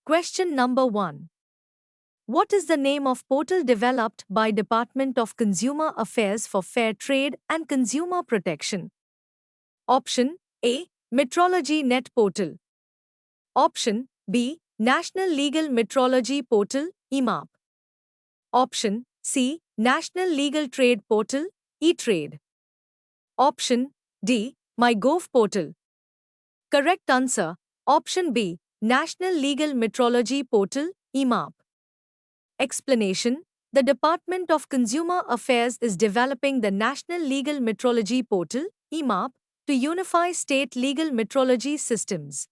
Question number 1. What is the name of portal developed by Department of Consumer Affairs for Fair Trade and Consumer Protection? Option A. Metrology Net Portal. Option B. National Legal Metrology Portal, EMAP. Option C. National Legal Trade Portal, E-Trade. Option D. MyGov Portal. Correct answer, Option B. National Legal Metrology Portal, EMAP. Explanation: the Department of Consumer Affairs is developing the National Legal Metrology Portal, EMAP, to unify state legal metrology systems.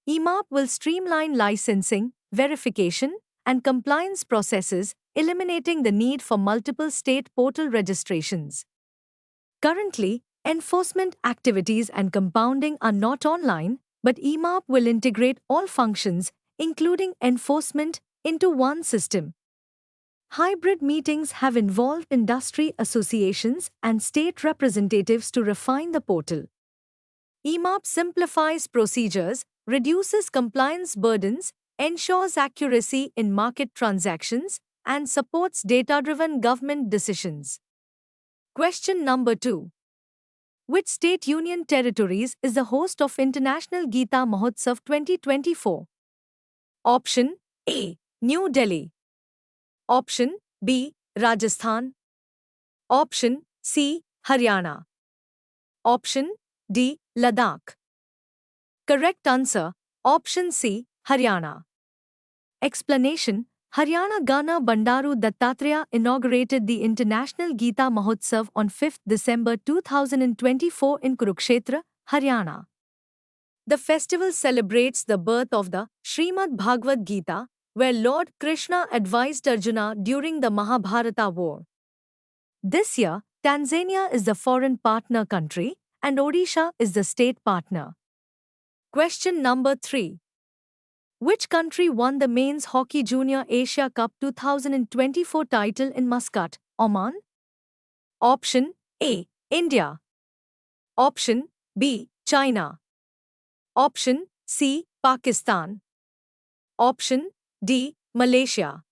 EMAP will streamline licensing, verification, and compliance processes, eliminating the need for multiple state portal registrations. Currently, enforcement activities and compounding are not online, but EMAP will integrate all functions, including enforcement, into one system. Hybrid meetings have involved industry associations and state representatives to refine the portal. EMAP simplifies procedures, reduces compliance burdens, ensures accuracy in market transactions, and supports data-driven government decisions. Question number 2. Which state union territories is the host of International Geeta Mahotsav 2024? Option A. New Delhi. Option B. Rajasthan. Option C. Haryana. Option D. Ladakh. Correct answer, Option C. Haryana. Explanation: Haryana Governor Bandaru Dattatreya inaugurated the International Geeta Mahotsav on 5 December 2024 in Kurukshetra, Haryana. The festival celebrates the birth of the Srimad Bhagavad Gita, where Lord Krishna advised Arjuna during the Mahabharata war. This year, Tanzania is the foreign partner country, and Odisha is the state partner. Question number 3. Which country won the Men's Hockey Junior Asia Cup 2024 title in Muscat, Oman? Option A. India. Option B. China. Option C. Pakistan. Option D. Malaysia.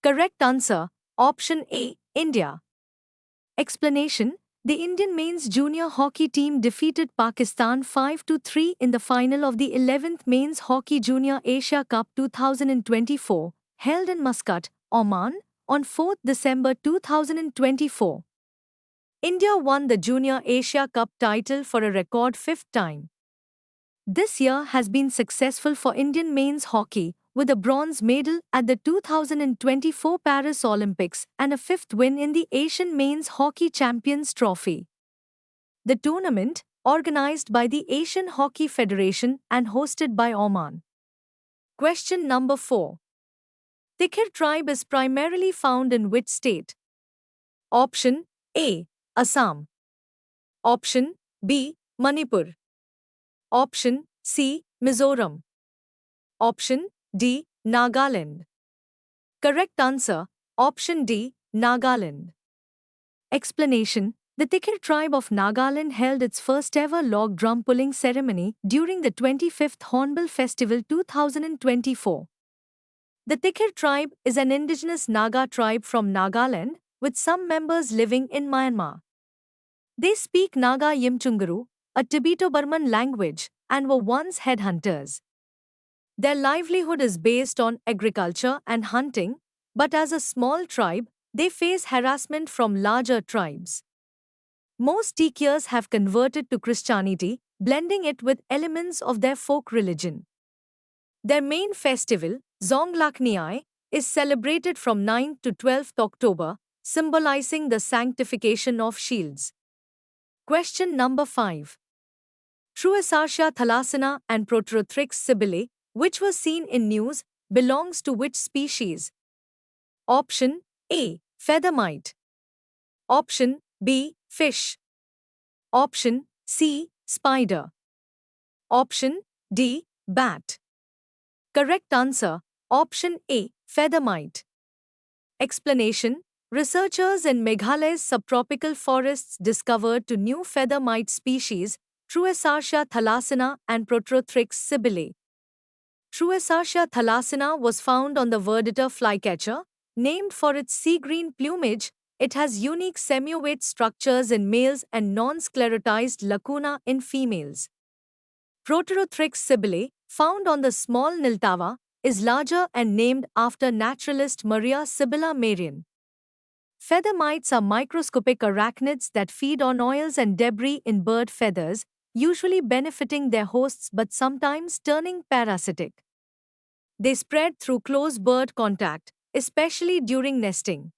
Correct answer, Option A. India. Explanation: the Indian men's junior hockey team defeated Pakistan 5-3 in the final of the 11th Men's Hockey Junior Asia Cup 2024, held in Muscat, Oman, on 4 December 2024. India won the Junior Asia Cup title for a record 5th time. This year has been successful for Indian men's hockey, with a bronze medal at the 2024 Paris Olympics and a 5th win in the Asian Men's Hockey Champions Trophy. The tournament, organized by the Asian Hockey Federation and hosted by Oman. Question number 4. Tikhir tribe is primarily found in which state? Option A. Assam. Option B. Manipur. Option C. Mizoram. Option D. Nagaland. Correct answer, Option D. Nagaland. Explanation: the Tikhir tribe of Nagaland held its first ever log drum pulling ceremony during the 25th Hornbill Festival 2024. The Tikhir tribe is an indigenous Naga tribe from Nagaland, with some members living in Myanmar. They speak Naga Yimchunguru, a Tibeto-Burman language, and were once headhunters. Their livelihood is based on agriculture and hunting, but as a small tribe, they face harassment from larger tribes. Most Tikhirs have converted to Christianity, blending it with elements of their folk religion. Their main festival, Zonglakniai, is celebrated from 9th to 12th October, symbolizing the sanctification of shields. Question number 5. Truesarsha thalasana and Protrothrix sibylle, which was seen in news, belongs to which species? Option A. Feather mite. Option B. Fish. Option C. Spider. Option D. Bat. Correct answer, Option A. Feather mite. Explanation: researchers in Meghalaya's subtropical forests discovered two new feather mite species, Truesarsha thalasana and Protrothrix sibylle. Truesacia thalassina was found on the verditer flycatcher. Named for its sea green plumage, it has unique semiovate structures in males and non-sclerotized lacuna in females. Proterothrix sibylle, found on the small Niltava, is larger and named after naturalist Maria Sibylla Merian. Feather mites are microscopic arachnids that feed on oils and debris in bird feathers, usually benefiting their hosts but sometimes turning parasitic. They spread through close bird contact, especially during nesting.